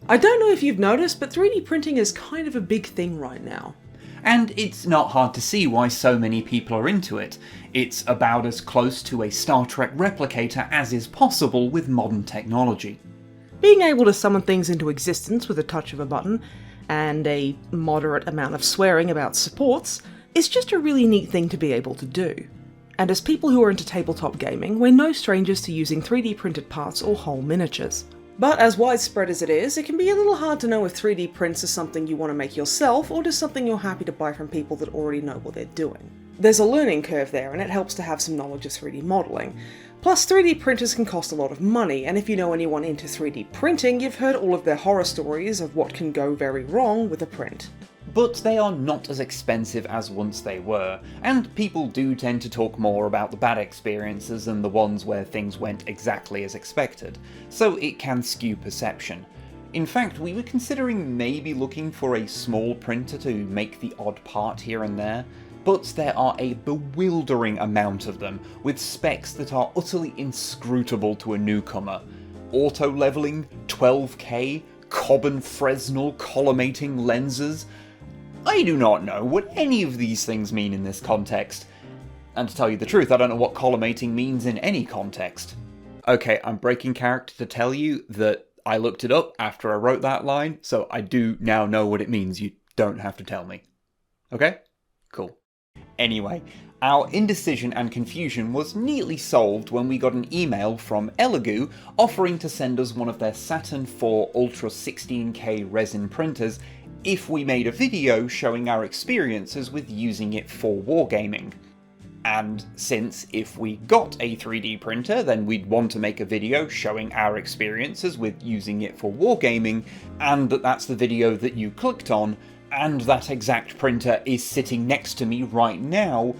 I don't know if you've noticed, but 3D printing is kind of a big thing right now. And it's not hard to see why so many people are into it. It's about as close to a Star Trek replicator as is possible with modern technology. Being able to summon things into existence with a touch of a button, and a moderate amount of swearing about supports, is just a really neat thing to be able to do. And as people who are into tabletop gaming, we're no strangers to using 3D printed parts or whole miniatures. But as widespread as it is, it can be a little hard to know if 3D prints are something you want to make yourself or just something you're happy to buy from people that already know what they're doing. There's a learning curve there, and it helps to have some knowledge of 3D modelling. Plus, 3D printers can cost a lot of money, and if you know anyone into 3D printing, you've heard all of their horror stories of what can go very wrong with a print. But they are not as expensive as once they were, and people do tend to talk more about the bad experiences than the ones where things went exactly as expected, so it can skew perception. In fact, we were considering maybe looking for a small printer to make the odd part here and there, but there are a bewildering amount of them, with specs that are utterly inscrutable to a newcomer. Auto-leveling, 12K, Cobb & Fresnel collimating lenses. I do not know what any of these things mean in this context. And to tell you the truth, I don't know what collimating means in any context. Okay, I'm breaking character to tell you that I looked it up after I wrote that line, so I do now know what it means. You don't have to tell me. Okay? Cool. Anyway, our indecision and confusion was neatly solved when we got an email from Elegoo offering to send us one of their Saturn IV Ultra 16K resin printers if we made a video showing our experiences with using it for wargaming. And since if we got a 3D printer, then we'd want to make a video showing our experiences with using it for wargaming, and that's the video that you clicked on, and that exact printer is sitting next to me right now,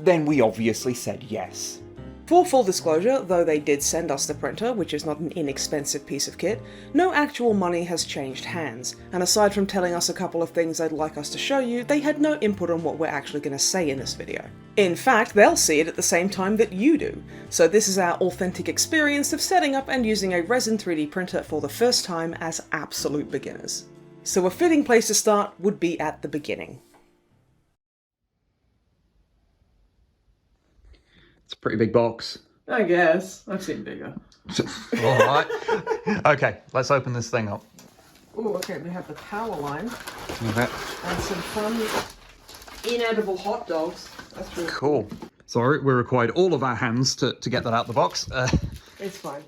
then we obviously said yes. For full disclosure, though they did send us the printer, which is not an inexpensive piece of kit, no actual money has changed hands, and aside from telling us a couple of things they'd like us to show you, they had no input on what we're actually going to say in this video. In fact, they'll see it at the same time that you do, so this is our authentic experience of setting up and using a resin 3D printer for the first time as absolute beginners. So a fitting place to start would be at the beginning. It's a pretty big box. I guess. I've seen bigger. Alright. Okay, let's open this thing up. Oh, okay, we have the power line. Okay. And some fun inedible hot dogs. That's really cool. Sorry, we required all of our hands to get that out the box. It's fine.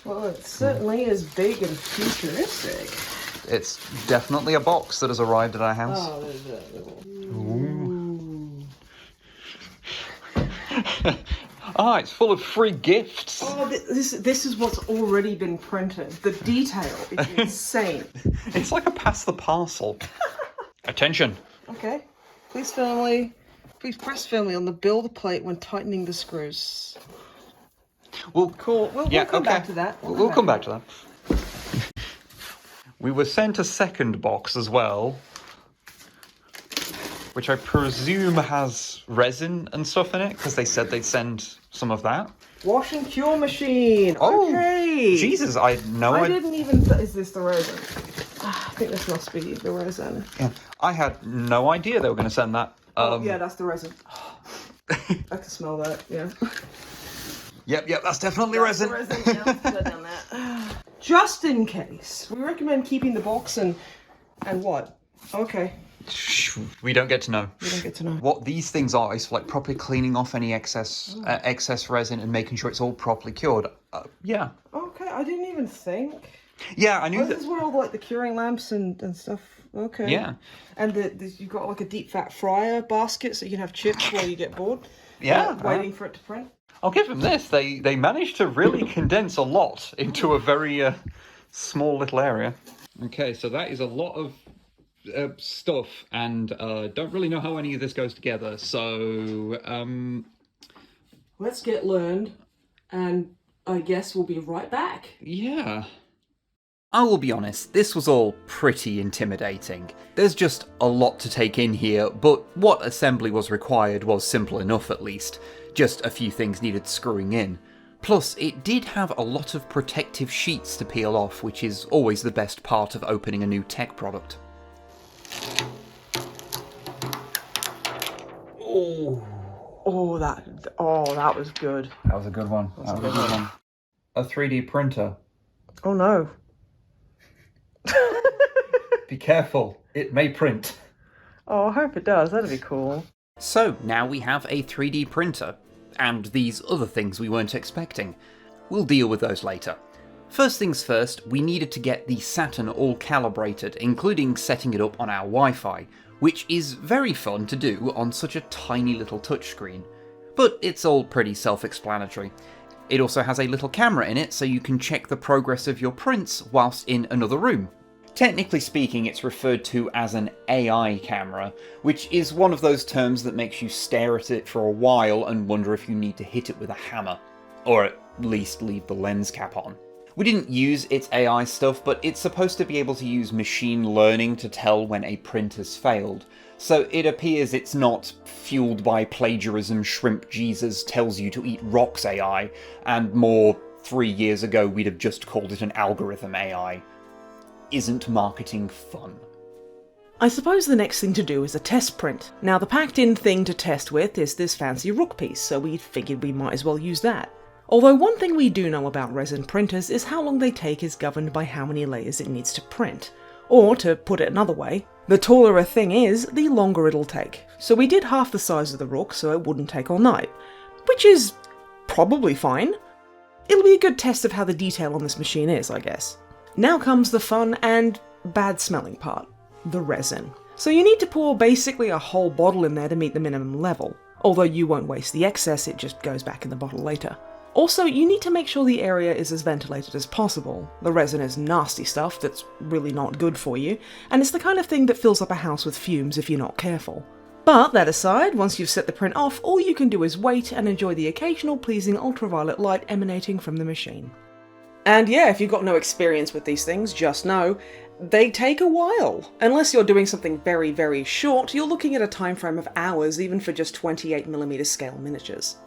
Well, it certainly is big and futuristic. It's definitely a box that has arrived at our house. Oh, there's that little... Ah, it's full of free gifts. Oh, this is what's already been printed. The detail is insane. It's like a pass the parcel. Attention. Okay. Please press firmly on the build plate when tightening the screws. Well, cool. We'll come back to that. We'll come back to that. We were sent a second box as well, which I presume has resin and stuff in it, because they said they'd send some of that. Wash and cure machine. Oh, okay. Jesus, I had no idea. I didn't even... Is this the resin? I think this must be the resin. Yeah, I had no idea they were going to send that. Yeah, that's the resin. I can smell that, yeah. Yep, that's definitely resin. The resin. Yeah, let's put down that. Just in case, we recommend keeping the box and what? Okay. We don't get to know. We don't get to know. What these things are is for like properly cleaning off any excess resin and making sure it's all properly cured. Yeah. Okay, I didn't even think. Yeah, I knew that. This is where all like the curing lamps and stuff. Okay. Yeah. And you've got like a deep fat fryer basket so you can have chips while you get bored. Yeah. Waiting for it to print. I'll give them this. They managed to really condense a lot into a very small little area. Okay, so that is a lot of stuff, and don't really know how any of this goes together. So let's get learned, and I guess we'll be right back. Yeah. I will be honest, this was all pretty intimidating. There's just a lot to take in here, but what assembly was required was simple enough at least. Just a few things needed screwing in. Plus, it did have a lot of protective sheets to peel off, which is always the best part of opening a new tech product. Oh, that was good. That was a good one. That was a good one. A 3D printer. Oh no. Be careful, it may print. Oh, I hope it does. That'd be cool. So, now we have a 3D printer, and these other things we weren't expecting. We'll deal with those later. First things first, we needed to get the Saturn all calibrated, including setting it up on our Wi-Fi, which is very fun to do on such a tiny little touchscreen. But it's all pretty self-explanatory. It also has a little camera in it, so you can check the progress of your prints whilst in another room. Technically speaking, it's referred to as an AI camera, which is one of those terms that makes you stare at it for a while and wonder if you need to hit it with a hammer. Or at least leave the lens cap on. We didn't use its AI stuff, but it's supposed to be able to use machine learning to tell when a print has failed. So it appears it's not fueled by plagiarism shrimp Jesus tells you to eat rocks AI, and more 3 years ago we'd have just called it an algorithm AI. Isn't marketing fun? I suppose the next thing to do is a test print. Now the packed-in thing to test with is this fancy rook piece, so we figured we might as well use that. Although one thing we do know about resin printers is how long they take is governed by how many layers it needs to print. Or, to put it another way, the taller a thing is, the longer it'll take. So we did half the size of the rook so it wouldn't take all night. Which is probably fine. It'll be a good test of how the detail on this machine is, I guess. Now comes the fun and bad smelling part, the resin. So you need to pour basically a whole bottle in there to meet the minimum level. Although you won't waste the excess, it just goes back in the bottle later. Also, you need to make sure the area is as ventilated as possible. The resin is nasty stuff that's really not good for you, and it's the kind of thing that fills up a house with fumes if you're not careful. But that aside, once you've set the print off, all you can do is wait and enjoy the occasional pleasing ultraviolet light emanating from the machine. And yeah, if you've got no experience with these things, just know, they take a while. Unless you're doing something very, very short, you're looking at a time frame of hours even for just 28mm scale miniatures.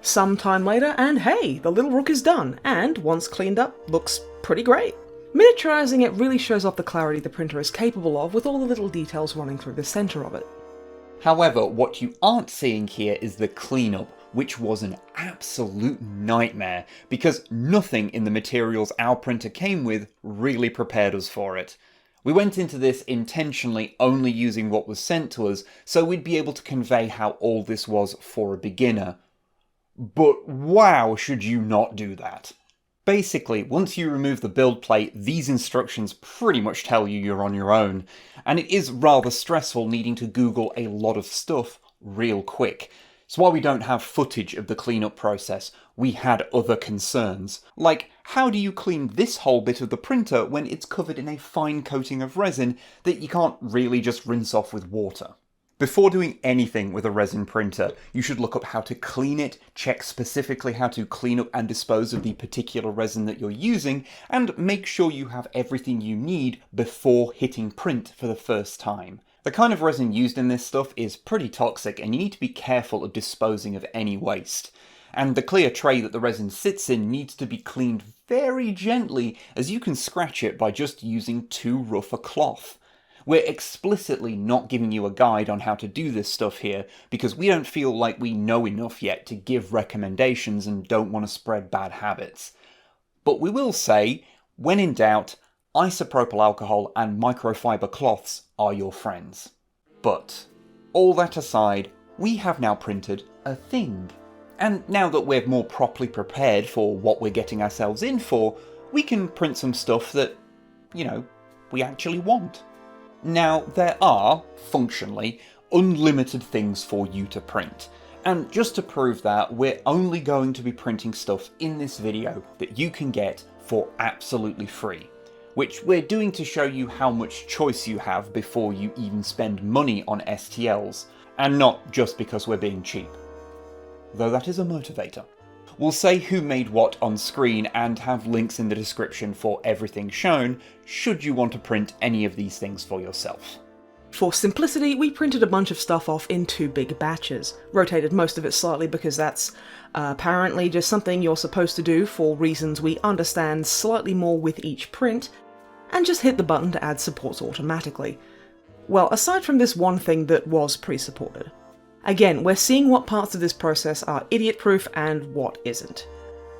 Some time later, and hey, the little rook is done, and once cleaned up, looks pretty great. Miniaturizing it really shows off the clarity the printer is capable of with all the little details running through the centre of it. However, what you aren't seeing here is the cleanup, which was an absolute nightmare, because nothing in the materials our printer came with really prepared us for it. We went into this intentionally only using what was sent to us, so we'd be able to convey how all this was for a beginner. But wow, should you not do that. Basically, once you remove the build plate, these instructions pretty much tell you you're on your own, and it is rather stressful needing to Google a lot of stuff real quick. So while we don't have footage of the cleanup process, we had other concerns. Like, how do you clean this whole bit of the printer when it's covered in a fine coating of resin that you can't really just rinse off with water? Before doing anything with a resin printer, you should look up how to clean it, check specifically how to clean up and dispose of the particular resin that you're using, and make sure you have everything you need before hitting print for the first time. The kind of resin used in this stuff is pretty toxic, and you need to be careful of disposing of any waste. And the clear tray that the resin sits in needs to be cleaned very gently, as you can scratch it by just using too rough a cloth. We're explicitly not giving you a guide on how to do this stuff here, because we don't feel like we know enough yet to give recommendations and don't want to spread bad habits. But we will say, when in doubt, isopropyl alcohol and microfiber cloths are your friends. But, all that aside, we have now printed a thing. And now that we're more properly prepared for what we're getting ourselves in for, we can print some stuff that, we actually want. Now, there are, functionally, unlimited things for you to print. And just to prove that, we're only going to be printing stuff in this video that you can get for absolutely free. Which we're doing to show you how much choice you have before you even spend money on STLs, and not just because we're being cheap. Though that is a motivator. We'll say who made what on screen and have links in the description for everything shown, should you want to print any of these things for yourself. For simplicity, we printed a bunch of stuff off in 2 big batches, rotated most of it slightly because that's apparently just something you're supposed to do for reasons we understand slightly more with each print, and just hit the button to add supports automatically. Well, aside from this one thing that was pre-supported. Again, we're seeing what parts of this process are idiot-proof and what isn't.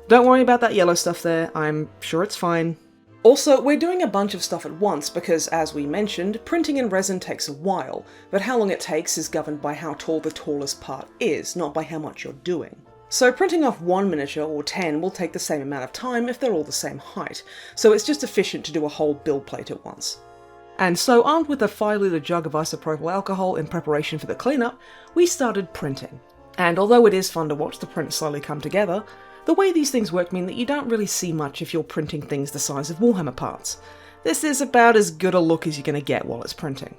Don't worry about that yellow stuff there, I'm sure it's fine. Also, we're doing a bunch of stuff at once because, as we mentioned, printing in resin takes a while, but how long it takes is governed by how tall the tallest part is, not by how much you're doing. So printing off 1 miniature or 10 will take the same amount of time if they're all the same height, so it's just efficient to do a whole build plate at once. And so, armed with a 5-litre jug of isopropyl alcohol in preparation for the cleanup, we started printing. And although it is fun to watch the print slowly come together, the way these things work mean that you don't really see much if you're printing things the size of Warhammer parts. This is about as good a look as you're going to get while it's printing.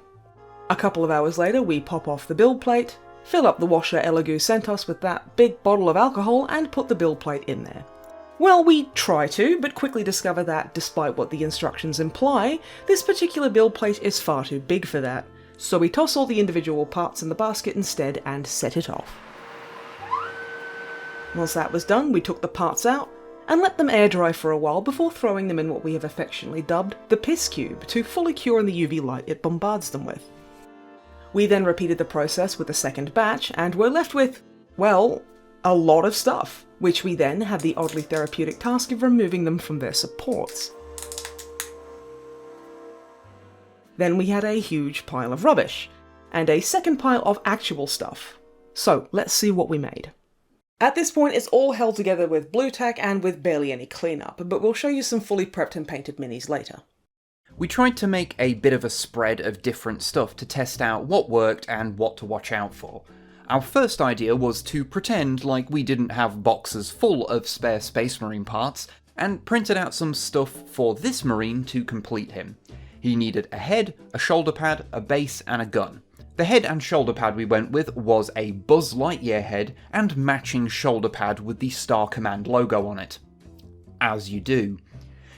A couple of hours later, we pop off the build plate, fill up the washer Elegoo sent us with that big bottle of alcohol, and put the build plate in there. Well, we try to, but quickly discover that, despite what the instructions imply, this particular build plate is far too big for that, so we toss all the individual parts in the basket instead and set it off. Once that was done, we took the parts out and let them air dry for a while before throwing them in what we have affectionately dubbed the piss cube to fully cure in the UV light it bombards them with. We then repeated the process with the second batch and were left with, well, a lot of stuff, which we then had the oddly therapeutic task of removing them from their supports. Then we had a huge pile of rubbish, and a second pile of actual stuff. So let's see what we made. At this point, it's all held together with blue tack and with barely any cleanup, but we'll show you some fully prepped and painted minis later. We tried to make a bit of a spread of different stuff to test out what worked and what to watch out for. Our first idea was to pretend like we didn't have boxes full of spare Space Marine parts, and printed out some stuff for this Marine to complete him. He needed a head, a shoulder pad, a base, and a gun. The head and shoulder pad we went with was a Buzz Lightyear head and matching shoulder pad with the Star Command logo on it. As you do.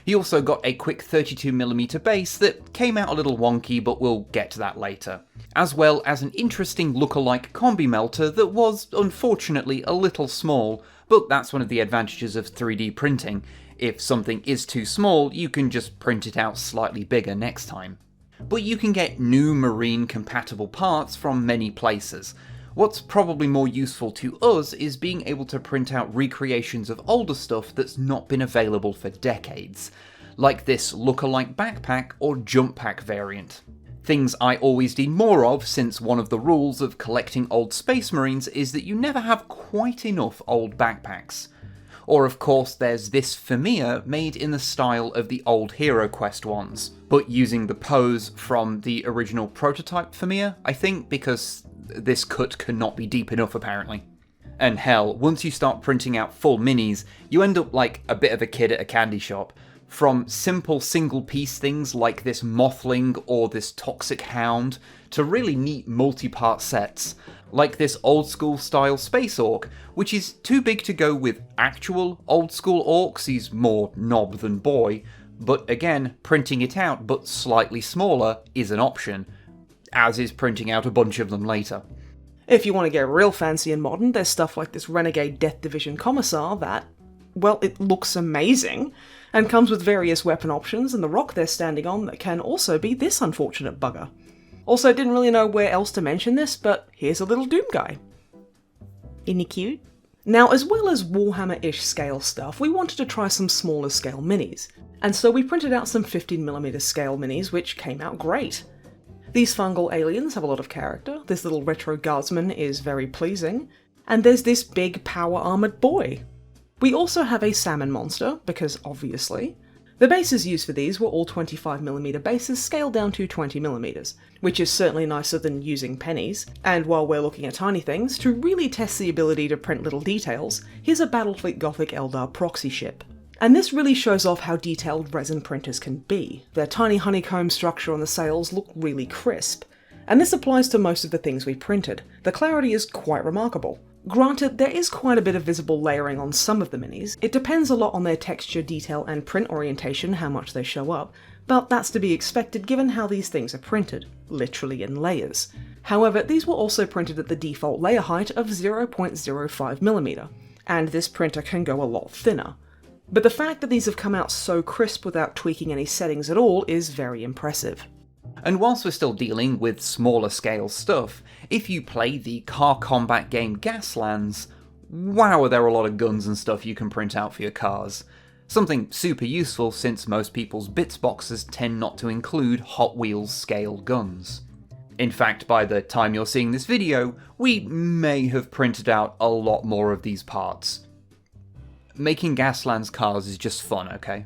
He also got a quick 32mm base that came out a little wonky, but we'll get to that later. As well as an interesting look-alike combi melter that was, unfortunately, a little small, but that's one of the advantages of 3D printing. If something is too small, you can just print it out slightly bigger next time. But you can get new Marine compatible parts from many places. What's probably more useful to us is being able to print out recreations of older stuff that's not been available for decades, like this look-alike backpack or jump pack variant. Things I always need more of, since one of the rules of collecting old Space Marines is that you never have quite enough old backpacks. Or of course there's this Famia made in the style of the old Hero Quest ones, but using the pose from the original prototype Famia, I think, because this cut cannot be deep enough apparently. And hell, once you start printing out full minis, you end up like a bit of a kid at a candy shop. From simple single piece things like this Mothling or this Toxic Hound, to really neat multi-part sets, like this old school style Space Orc, which is too big to go with actual old school orcs, he's more knob than boy, but again, printing it out but slightly smaller is an option, as is printing out a bunch of them later. If you want to get real fancy and modern, there's stuff like this Renegade Death Division Commissar that, well, it looks amazing, and comes with various weapon options and the rock they're standing on that can also be this unfortunate bugger. Also, didn't really know where else to mention this, but here's a little Doom guy. Isn't he cute? Now, as well as Warhammer-ish scale stuff, we wanted to try some smaller scale minis, and so we printed out some 15mm scale minis, which came out great. These fungal aliens have a lot of character, this little retro guardsman is very pleasing, and there's this big power-armoured boy. We also have a salmon monster, because obviously. The bases used for these were all 25mm bases scaled down to 20mm, which is certainly nicer than using pennies, and while we're looking at tiny things, to really test the ability to print little details, here's a Battlefleet Gothic Eldar proxy ship. And this really shows off how detailed resin printers can be. Their tiny honeycomb structure on the sails look really crisp. And this applies to most of the things we printed. The clarity is quite remarkable. Granted, there is quite a bit of visible layering on some of the minis. It depends a lot on their texture, detail, and print orientation, how much they show up, but that's to be expected given how these things are printed, literally in layers. However, these were also printed at the default layer height of 0.05mm, and this printer can go a lot thinner. But the fact that these have come out so crisp without tweaking any settings at all is very impressive. And whilst we're still dealing with smaller scale stuff, if you play the car combat game Gaslands, wow, are there a lot of guns and stuff you can print out for your cars. Something super useful since most people's bits boxes tend not to include Hot Wheels scale guns. In fact, by the time you're seeing this video, we may have printed out a lot more of these parts. Making Gaslands cars is just fun, okay?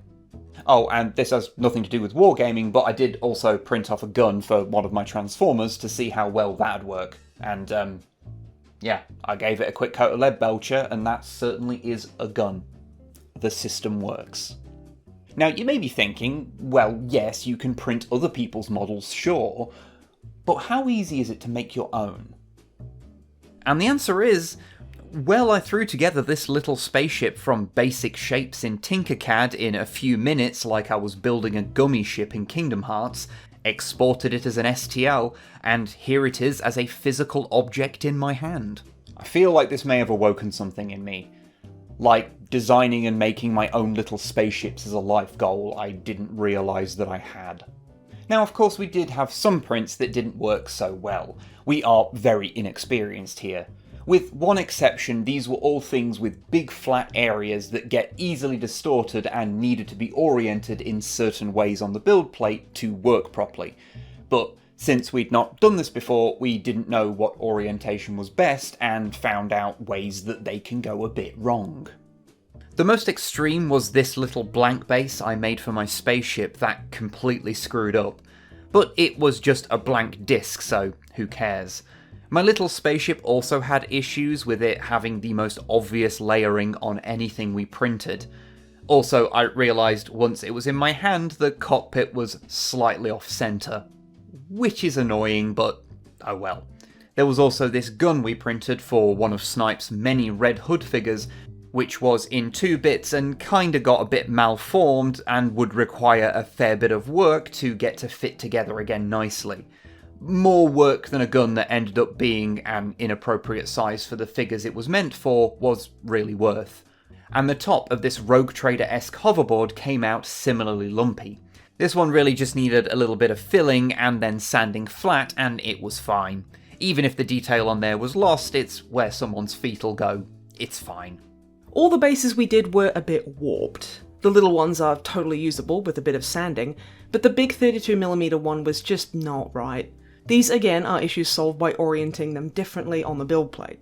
Oh, and this has nothing to do with wargaming, but I did also print off a gun for one of my Transformers to see how well that'd work. And, yeah, I gave it a quick coat of lead belcher, and that certainly is a gun. The system works. Now, you may be thinking, well, yes, you can print other people's models, sure, but how easy is it to make your own? And the answer is, well, I threw together this little spaceship from basic shapes in Tinkercad in a few minutes like I was building a gummy ship in Kingdom Hearts, exported it as an STL, and here it is as a physical object in my hand. I feel like this may have awoken something in me. Like designing and making my own little spaceships as a life goal I didn't realise that I had. Now, of course, we did have some prints that didn't work so well. We are very inexperienced here. With one exception, these were all things with big flat areas that get easily distorted and needed to be oriented in certain ways on the build plate to work properly. But since we'd not done this before, we didn't know what orientation was best and found out ways that they can go a bit wrong. The most extreme was this little blank base I made for my spaceship that completely screwed up. But it was just a blank disc, so who cares? My little spaceship also had issues with it having the most obvious layering on anything we printed. Also, I realised once it was in my hand the cockpit was slightly off-centre. Which is annoying, but oh well. There was also this gun we printed for one of Snipe's many Red Hood figures, which was in 2 bits and kinda got a bit malformed and would require a fair bit of work to get to fit together again nicely. More work than a gun that ended up being an inappropriate size for the figures it was meant for was really worth. And the top of this Rogue Trader-esque hoverboard came out similarly lumpy. This one really just needed a little bit of filling and then sanding flat, and it was fine. Even if the detail on there was lost, it's where someone's feet'll go. It's fine. All the bases we did were a bit warped. The little ones are totally usable with a bit of sanding, but the big 32mm one was just not right. These again are issues solved by orienting them differently on the build plate.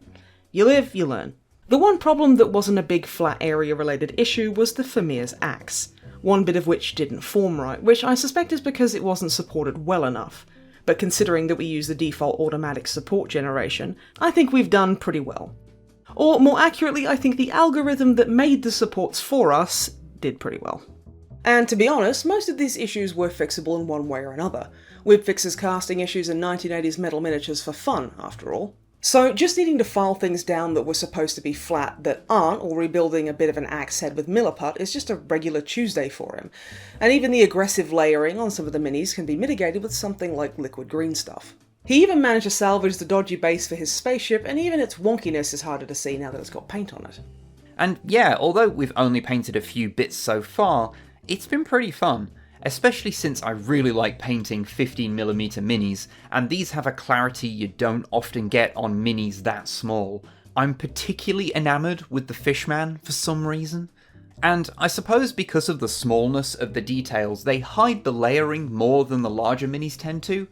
You live, you learn. The one problem that wasn't a big flat area related issue was the Famir's axe, one bit of which didn't form right, which I suspect is because it wasn't supported well enough. But considering that we use the default automatic support generation, I think we've done pretty well. Or more accurately, I think the algorithm that made the supports for us did pretty well. And to be honest, most of these issues were fixable in one way or another. Webfix's casting issues and 1980s metal miniatures for fun, after all. So just needing to file things down that were supposed to be flat that aren't, or rebuilding a bit of an axe head with Milliput is just a regular Tuesday for him. And even the aggressive layering on some of the minis can be mitigated with something like liquid green stuff. He even managed to salvage the dodgy base for his spaceship, and even its wonkiness is harder to see now that it's got paint on it. And yeah, although we've only painted a few bits so far, it's been pretty fun. Especially since I really like painting 15mm minis, and these have a clarity you don't often get on minis that small. I'm particularly enamoured with the Fishman for some reason. And I suppose because of the smallness of the details, they hide the layering more than the larger minis tend to.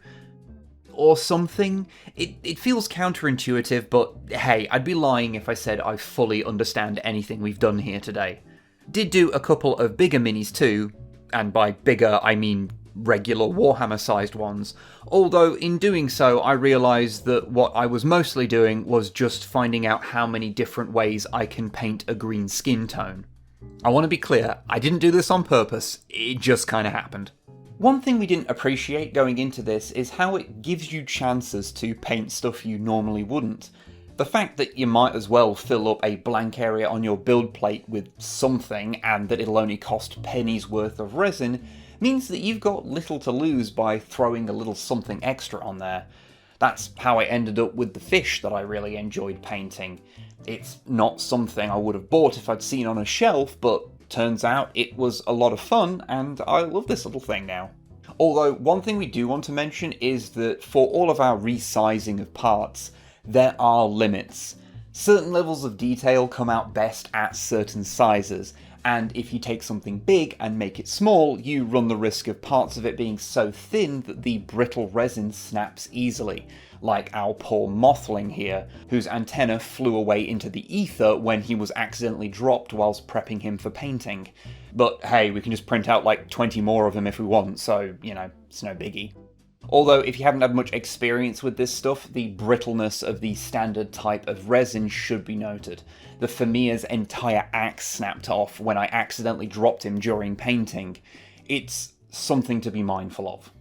Or something. It feels counterintuitive, but hey, I'd be lying if I said I fully understand anything we've done here today. Did do a couple of bigger minis too, and by bigger I mean regular Warhammer-sized ones, although in doing so I realised that what I was mostly doing was just finding out how many different ways I can paint a green skin tone. I want to be clear, I didn't do this on purpose, it just kinda happened. One thing we didn't appreciate going into this is how it gives you chances to paint stuff you normally wouldn't. The fact that you might as well fill up a blank area on your build plate with something, and that it'll only cost pennies worth of resin, means that you've got little to lose by throwing a little something extra on there. That's how I ended up with the fish that I really enjoyed painting. It's not something I would have bought if I'd seen on a shelf, but turns out it was a lot of fun, and I love this little thing now. Although, one thing we do want to mention is that for all of our resizing of parts, there are limits. Certain levels of detail come out best at certain sizes, and if you take something big and make it small, you run the risk of parts of it being so thin that the brittle resin snaps easily, like our poor mothling here, whose antenna flew away into the ether when he was accidentally dropped whilst prepping him for painting. But hey, we can just print out like 20 more of them if we want, so, you know, it's no biggie. Although, if you haven't had much experience with this stuff, the brittleness of the standard type of resin should be noted. The Famia's entire axe snapped off when I accidentally dropped him during painting. It's something to be mindful of.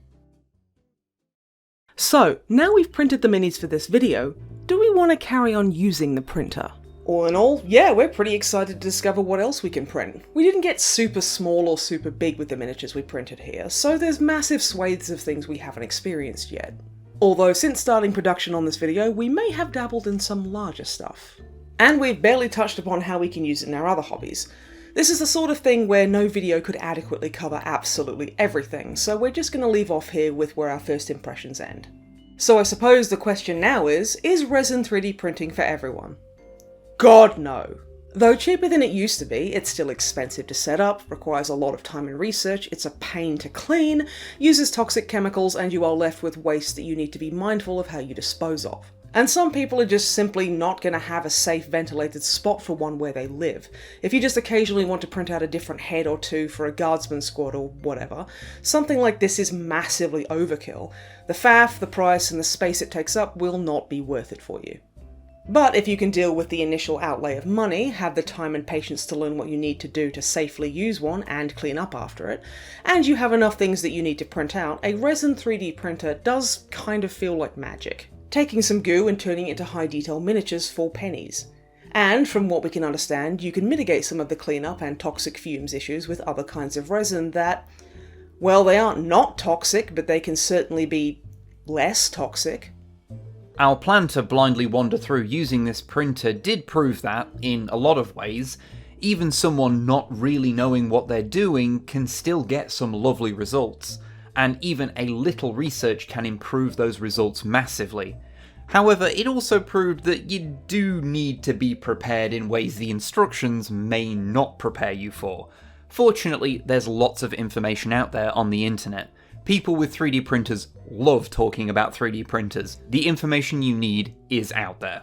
So, now we've printed the minis for this video, do we want to carry on using the printer? All in all, yeah, we're pretty excited to discover what else we can print. We didn't get super small or super big with the miniatures we printed here, so there's massive swathes of things we haven't experienced yet. Although since starting production on this video, we may have dabbled in some larger stuff. And we've barely touched upon how we can use it in our other hobbies. This is the sort of thing where no video could adequately cover absolutely everything, so we're just going to leave off here with where our first impressions end. So I suppose the question now is resin 3D printing for everyone? God no! Though cheaper than it used to be, it's still expensive to set up, requires a lot of time and research, it's a pain to clean, uses toxic chemicals, and you are left with waste that you need to be mindful of how you dispose of. And some people are just simply not going to have a safe ventilated spot for one where they live. If you just occasionally want to print out a different head or two for a guardsman squad or whatever, something like this is massively overkill. The faff, the price, and the space it takes up will not be worth it for you. But if you can deal with the initial outlay of money, have the time and patience to learn what you need to do to safely use one and clean up after it, and you have enough things that you need to print out, a resin 3D printer does kind of feel like magic. Taking some goo and turning it into high detail miniatures for pennies. And from what we can understand, you can mitigate some of the cleanup and toxic fumes issues with other kinds of resin that, well, they aren't not toxic, but they can certainly be less toxic. Our plan to blindly wander through using this printer did prove that, in a lot of ways, even someone not really knowing what they're doing can still get some lovely results, and even a little research can improve those results massively. However, it also proved that you do need to be prepared in ways the instructions may not prepare you for. Fortunately, there's lots of information out there on the internet. People with 3D printers love talking about 3D printers. The information you need is out there.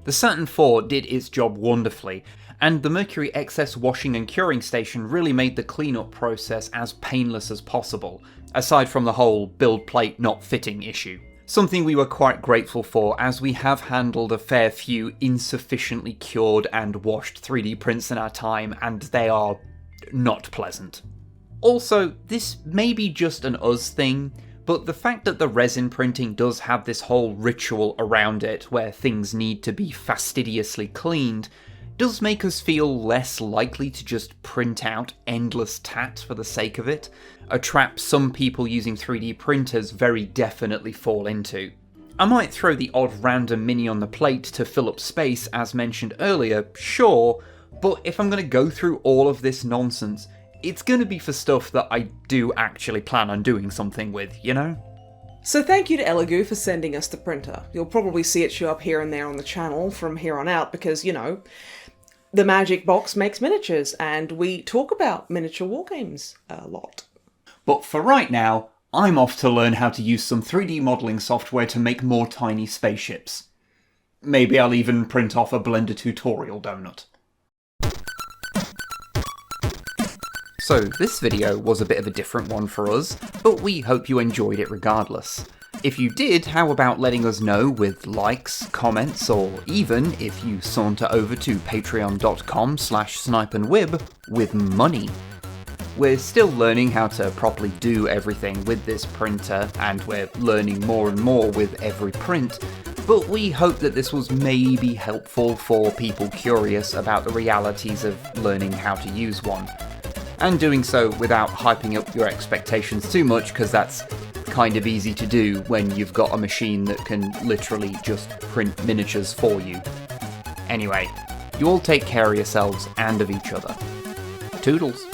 The Saturn IV did its job wonderfully, and the Mercury XS washing and curing station really made the cleanup process as painless as possible, aside from the whole build plate not fitting issue. Something we were quite grateful for, as we have handled a fair few insufficiently cured and washed 3D prints in our time, and they are not pleasant. Also, this may be just an us thing, but the fact that the resin printing does have this whole ritual around it where things need to be fastidiously cleaned does make us feel less likely to just print out endless tat for the sake of it, a trap some people using 3D printers very definitely fall into. I might throw the odd random mini on the plate to fill up space as mentioned earlier, sure, but if I'm going to go through all of this nonsense, it's going to be for stuff that I do actually plan on doing something with, you know? So thank you to Elegoo for sending us the printer. You'll probably see it show up here and there on the channel from here on out because, you know, the Magic Box makes miniatures and we talk about miniature wargames a lot. But for right now, I'm off to learn how to use some 3D modelling software to make more tiny spaceships. Maybe I'll even print off a Blender tutorial donut. So this video was a bit of a different one for us, but we hope you enjoyed it regardless. If you did, how about letting us know with likes, comments, or even if you saunter over to patreon.com/snipeandwib with money. We're still learning how to properly do everything with this printer, and we're learning more and more with every print, but we hope that this was maybe helpful for people curious about the realities of learning how to use one. And doing so without hyping up your expectations too much, because that's kind of easy to do when you've got a machine that can literally just print miniatures for you. Anyway, you all take care of yourselves and of each other. Toodles!